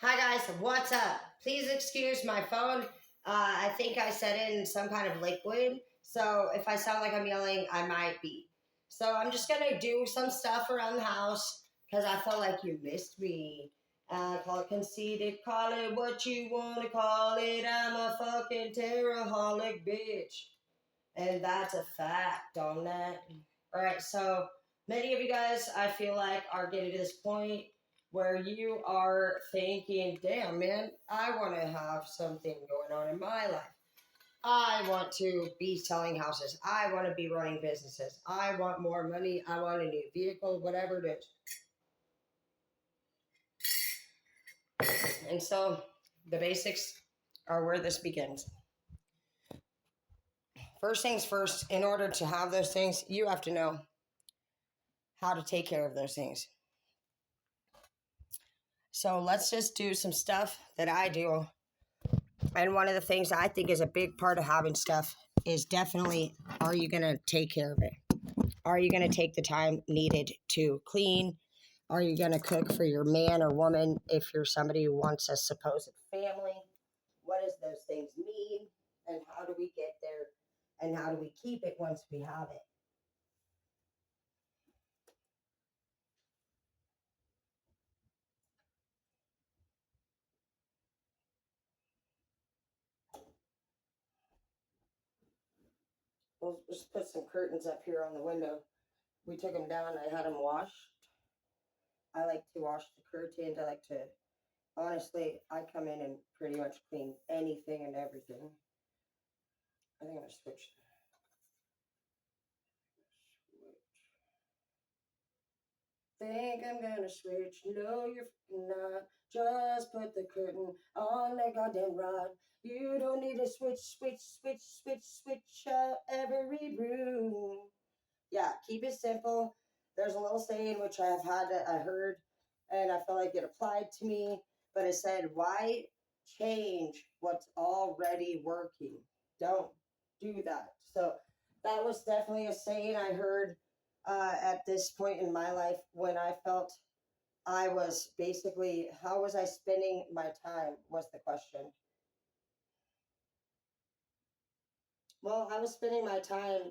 Hi guys, what's up? Please excuse my phone. I think I set in some kind of liquid, so if I sound like I'm yelling, I might be. So I'm just gonna do some stuff around the house because I felt like you missed me. Call it conceited, call it what you wanna call it. I'm a fucking terroraholic bitch, and that's a fact on that. All right, so many of you guys, I feel like, are getting to this point where you are thinking, damn, man, I want to have something going on in my life. I want to be selling houses. I want to be running businesses. I want more money. I want a new vehicle, whatever it is. And so the basics are where this begins. First things first, in order to have those things, you have to know how to take care of those things. So let's just do some stuff that I do. And one of the things I think is a big part of having stuff is definitely, are you going to take care of it? Are you going to take the time needed to clean? Are you going to cook for your man or woman if you're somebody who wants a supposed family? What does those things mean? And how do we get there? And how do we keep it once we have it? We'll just put some curtains up here on the window. We took them down. I had them washed. I like to wash the curtains. I like to, honestly, I come in and pretty much clean anything and everything. I think I'm going to switch. Think I'm gonna switch. No, you're not. Just put the curtain on the goddamn rod. You don't need to switch every room. Yeah, keep it simple. There's a little saying which I heard, and I felt like it applied to me. But it said, "Why change what's already working? Don't do that." So that was definitely a saying I heard at this point in my life when I felt I was basically, how was I spending my time was the question. Well, I was spending my time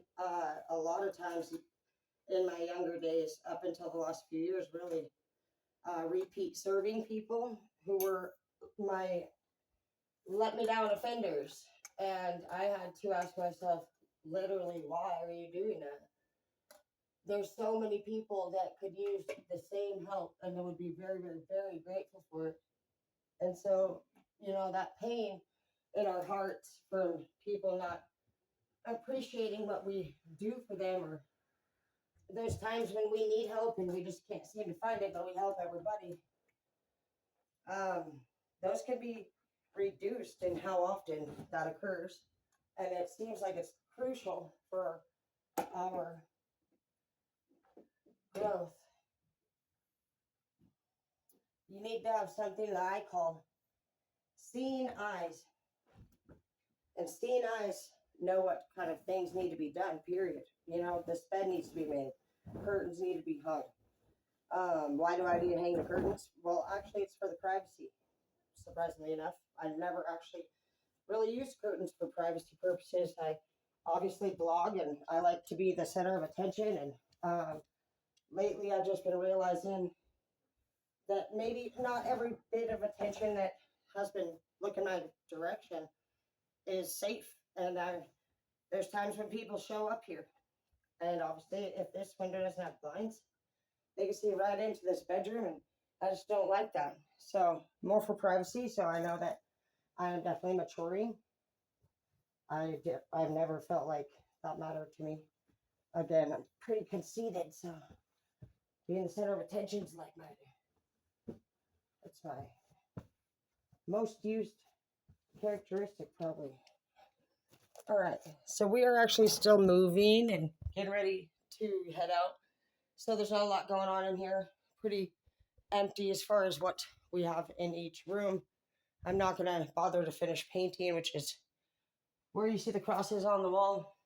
a lot of times in my younger days, up until the last few years, really, repeat serving people who were my let me down offenders. And I had to ask myself, literally, why are you doing that? There's so many people that could use the same help and they would be very, very, very grateful for it. And so, that pain in our hearts from people not appreciating what we do for them, or there's times when we need help and we just can't seem to find it, but we help everybody. Those can be reduced in how often that occurs. And it seems like it's crucial for our growth. You need to have something that I call seeing eyes. And seeing eyes know what kind of things need to be done, period. This bed needs to be made. Curtains need to be hung. Why do I need to hang the curtains? Well, actually, it's for the privacy. Surprisingly enough, I never actually really use curtains for privacy purposes. I obviously blog and I like to be the center of attention. And lately, I've just been realizing that maybe not every bit of attention that has been looking my direction is safe. And there's times when people show up here. And obviously, if this window doesn't have blinds, they can see right into this bedroom. And I just don't like that. So, more for privacy. So, I know that I am definitely maturing. I've never felt like that mattered to me. Again, I'm pretty conceited. So, being the center of attention is like that's my most used characteristic, probably. All right. So, we are actually still moving and getting ready to head out. So there's not a lot going on in here. Pretty empty as far as what we have in each room. I'm not going to bother to finish painting, which is where you see the crosses on the wall.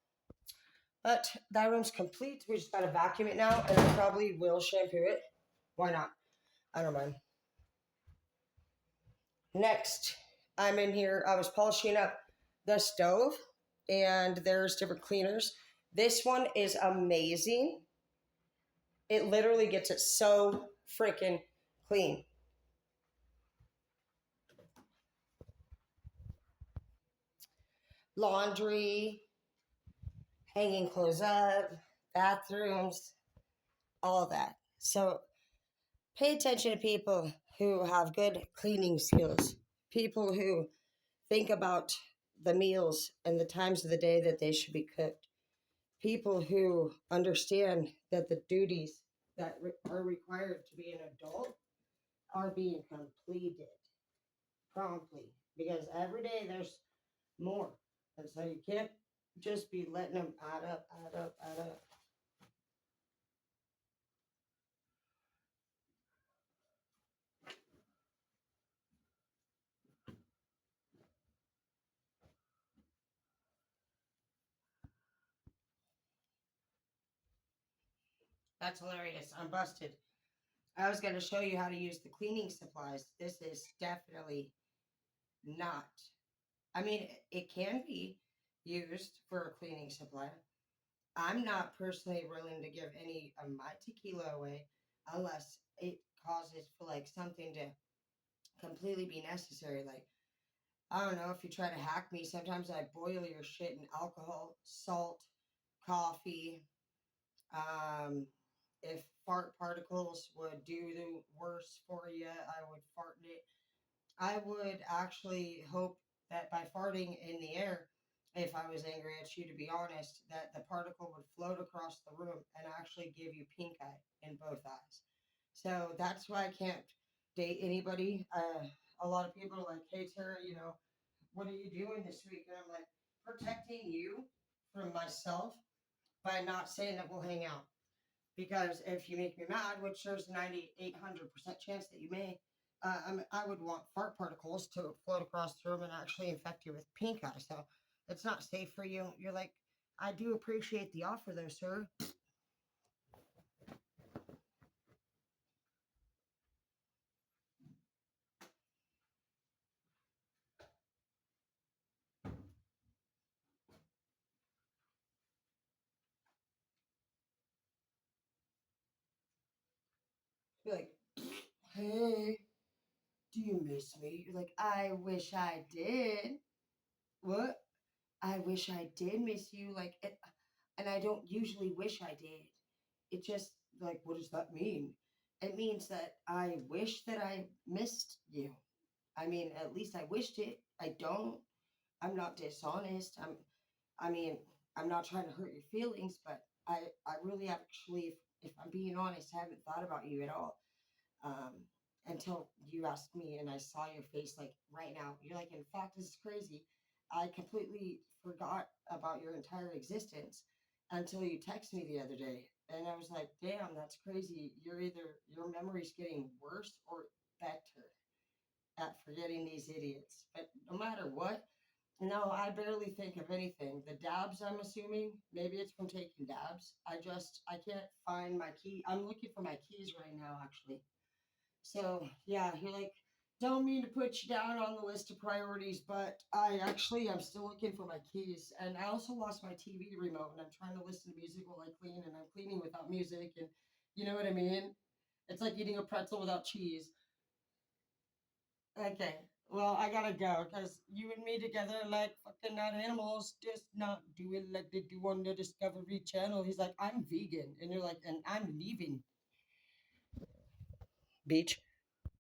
But that room's complete. We just got to vacuum it now, and I probably will shampoo it. Why not? I don't mind. Next, I'm in here. I was polishing up the stove, and there's different cleaners. This one is amazing. It literally gets it so freaking clean. Laundry, hanging clothes up, bathrooms, all of that. So pay attention to people who have good cleaning skills, people who think about the meals and the times of the day that they should be cooked, people who understand that the duties that are required to be an adult are being completed promptly, because every day there's more. And so you can't just be letting them add up, add up, add up. That's hilarious. I'm busted. I was going to show you how to use the cleaning supplies. This is definitely not. I mean, it can be used for a cleaning supply. I'm not personally willing to give any of my tequila away unless it causes for like something to completely be necessary. Like, I don't know, if you try to hack me, sometimes I boil your shit in alcohol, salt, coffee. Um, if fart particles would do the worse for you, I would fart it. I would actually hope that by farting in the air, if I was angry at you, to be honest, that the particle would float across the room and actually give you pink eye in both eyes. So that's why I can't date anybody. A lot of people are like, hey, Tara, what are you doing this week? And I'm like, protecting you from myself by not saying that we'll hang out. Because if you make me mad, which there's a 9,800% chance that you may, I would want fart particles to float across the room and actually infect you with pink eye. So it's not safe for you. You're like, I do appreciate the offer, though, sir. You're like, hey, do you miss me? You're like, I wish I did. What? I wish I did miss you. And I don't usually wish I did. It just, like, what does that mean? It means that I wish that I missed you. I mean, at least I wished it. I don't. I'm not dishonest. I mean, I'm not trying to hurt your feelings, but I really actually, if I'm being honest, I haven't thought about you at all. Um, until you asked me and I saw your face like right now. You're like, in fact, this is crazy. I completely forgot about your entire existence until you texted me the other day. And I was like, damn, that's crazy. You're either, your memory's getting worse or better at forgetting these idiots. But no matter what, no, I barely think of anything. The dabs, I'm assuming, maybe it's from taking dabs. I can't find my key. I'm looking for my keys right now, actually. So yeah, you're like, don't mean to put you down on the list of priorities, but I'm still looking for my keys. And I also lost my TV remote and I'm trying to listen to music while I clean, and I'm cleaning without music, and you know what I mean? It's like eating a pretzel without cheese. Okay. Well, I gotta go because you and me together like fucking not animals, just not doing like they do on the Discovery Channel. He's like, I'm vegan. And you're like, and I'm leaving. Beach.